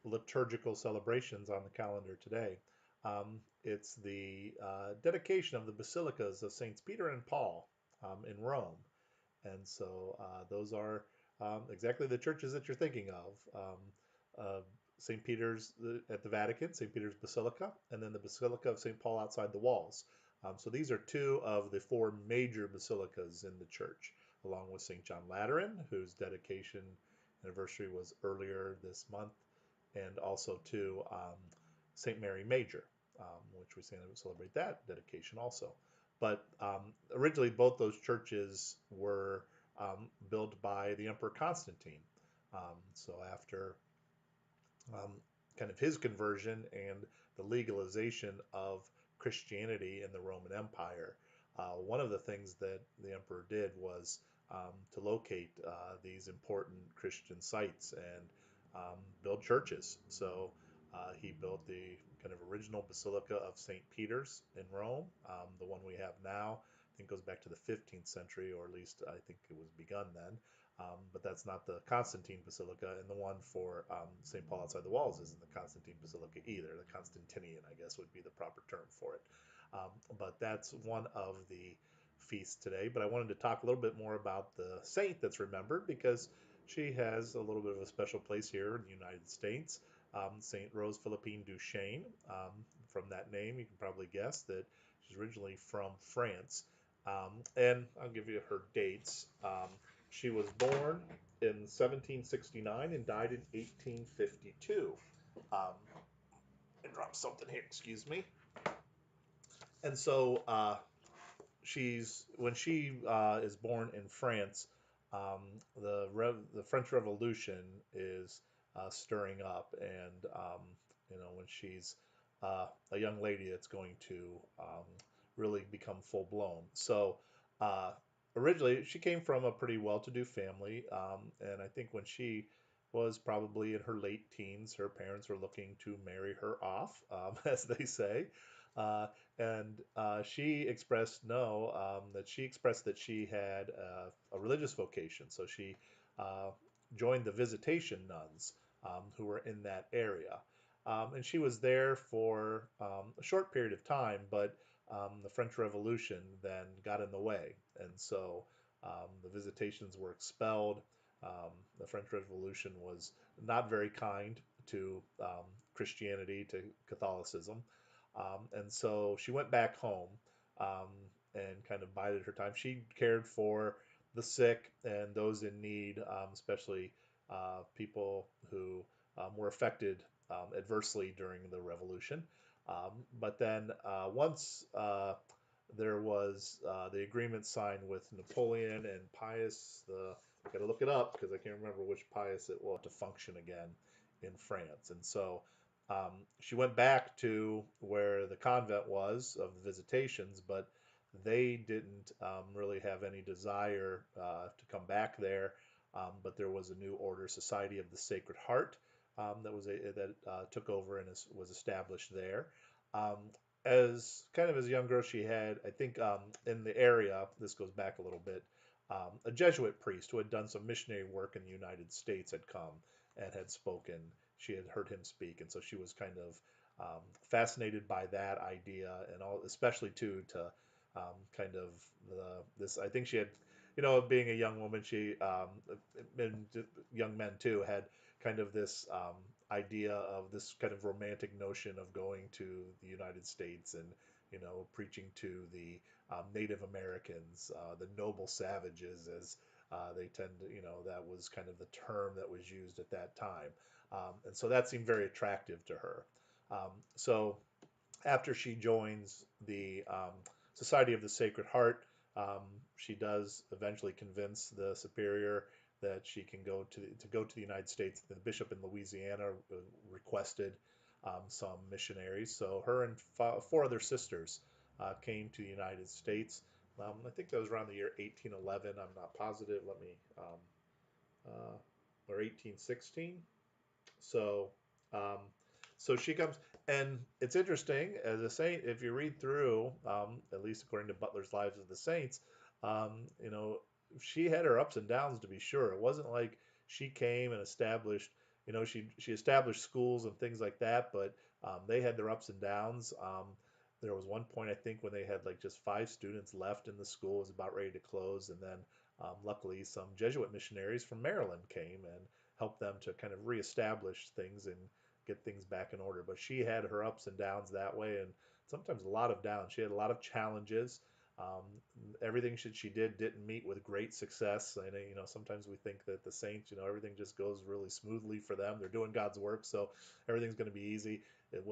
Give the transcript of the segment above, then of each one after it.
liturgical celebrations on the calendar today. It's the dedication of the basilicas of Saints Peter and Paul in Rome. And so those are exactly the churches that you're thinking of. Uh, St. Peter's at the Vatican, St. Peter's Basilica, and then the Basilica of St. Paul outside the walls. So these are two of the four major basilicas in the church, along with St. John Lateran, whose dedication anniversary was earlier this month, and also to St. Mary Major, which we celebrate that dedication also. But originally, both those churches were built by the Emperor Constantine. So after um, kind of his conversion and the legalization of Christianity in the Roman Empire, one of the things that the emperor did was to locate these important Christian sites and build churches. So he built the kind of original Basilica of St. Peter's in Rome. The one we have now, I think, goes back to the 15th century, or at least I think it was begun then. But that's not the Constantine Basilica, and the one for St. Paul outside the walls isn't the Constantine Basilica either. The Constantinian, I guess, would be the proper term for it. But that's one of the feasts today. But I wanted to talk a little bit more about the saint that's remembered because she has a little bit of a special place here in the United States. St. Rose Philippine Duchesne. From that name, you can probably guess that she's originally from France. And I'll give you her dates. She was born in 1769 and died in 1852. Um, I dropped something here, excuse me. And so she's when she is born in France, the French Revolution is stirring up, and when she's a young lady that's going to really become full blown. So uh, originally, she came from a pretty well-to-do family, and I think when she was probably in her late teens, her parents were looking to marry her off, as they say. Uh, and she expressed no, that she expressed that she had a religious vocation. So she uh, joined the visitation nuns who were in that area. And she was there for a short period of time, but the French Revolution then got in the way. And so the visitations were expelled. The French Revolution was not very kind to Christianity, to Catholicism. And so she went back home um, and kind of bided her time. She cared for the sick and those in need, especially people who were affected adversely during the revolution. But then once there was the agreement signed with Napoleon and Pius, I got to look it up because I can't remember which Pius it was, to function again in France. And so she went back to where the convent was of the visitations, but they didn't really have any desire to come back there. But there was a new order, Society of the Sacred Heart, that took over and was established there. Um, as kind of as a young girl, she had, I think, in the area, this goes back a little bit, a Jesuit priest who had done some missionary work in the United States had come and had spoken. She had heard him speak, and so she was kind of fascinated by that idea, and all, especially too to kind of this. I think she had, being a young woman, she and young men too had kind of this idea of this kind of romantic notion of going to the United States and preaching to the Native Americans, the noble savages, as they tend to, that was kind of the term that was used at that time. And so that seemed very attractive to her. So after she joins the Society of the Sacred Heart, um, she does eventually convince the superior that she can go to the United States. The bishop in Louisiana requested some missionaries, so her and four other sisters came to the United States. I think that was around the year 1811. I'm not positive. Let me or 1816. So, um, so she comes, and it's interesting as a saint. If you read through, at least according to Butler's Lives of the Saints, you know, she had her ups and downs to be sure. It wasn't like she came and established, she established schools and things like that, but they had their ups and downs. There was one point I think when they had like just 5 students left in the school, it was about ready to close, and then luckily some Jesuit missionaries from Maryland came and helped them to kind of reestablish things and get things back in order. But she had her ups and downs that way, and sometimes a lot of downs. She had a lot of challenges. Um, Everything she did didn't meet with great success. And sometimes we think that the saints, everything just goes really smoothly for them. They're doing God's work, so everything's going to be easy. That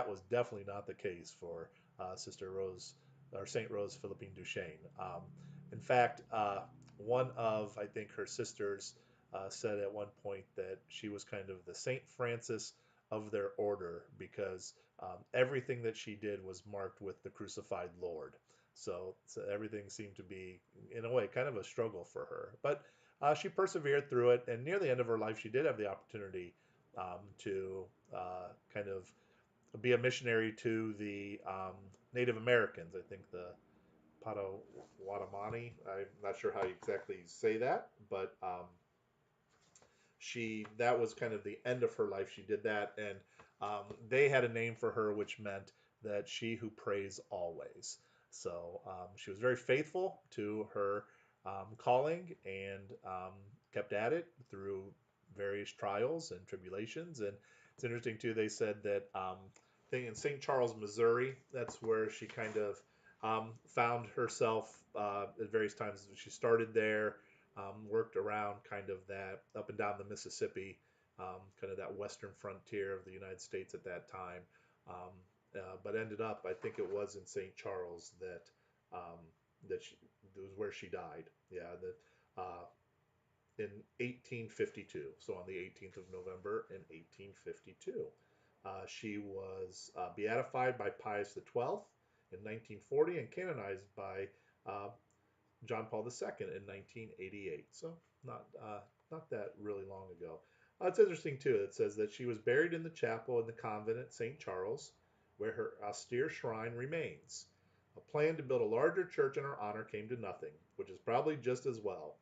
was definitely not the case for Sister Rose or Saint Rose Philippine Duchesne. In fact, one of I think her sisters said at one point that she was kind of the Saint Francis of their order because everything that she did was marked with the crucified Lord. So everything seemed to be, in a way, kind of a struggle for her. But she persevered through it, and near the end of her life, she did have the opportunity to kind of be a missionary to the Native Americans. I think the Potawatomi. I'm not sure how you exactly say that, but that was kind of the end of her life. She did that, and they had a name for her, which meant that she who prays always. So she was very faithful to her calling and kept at it through various trials and tribulations. And it's interesting too. They said that thing in St. Charles, Missouri, that's where she kind of found herself at various times. She started there, worked around kind of that up and down the Mississippi, kind of that western frontier of the United States at that time. But ended up, I think it was in St. Charles um, that was where she died. Yeah, in 1852. So on the 18th of November in 1852. She was beatified by Pius XII in 1940 and canonized by uh, John Paul II in 1988. So not that really long ago. It's interesting too. It says that she was buried in the chapel in the convent at St. Charles, where her austere shrine remains. A plan to build a larger church in her honor came to nothing, which is probably just as well,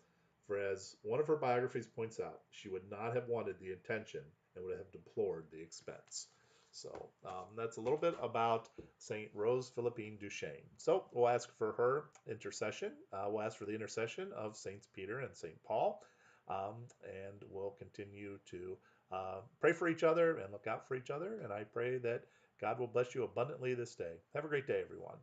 for as one of her biographies points out, she would not have wanted the attention and would have deplored the expense. So that's a little bit about St. Rose Philippine Duchesne. So we'll ask for her intercession. We'll ask for the intercession of Saints Peter and St. Paul. And we'll continue to pray for each other and look out for each other. And I pray that God will bless you abundantly this day. Have a great day, everyone.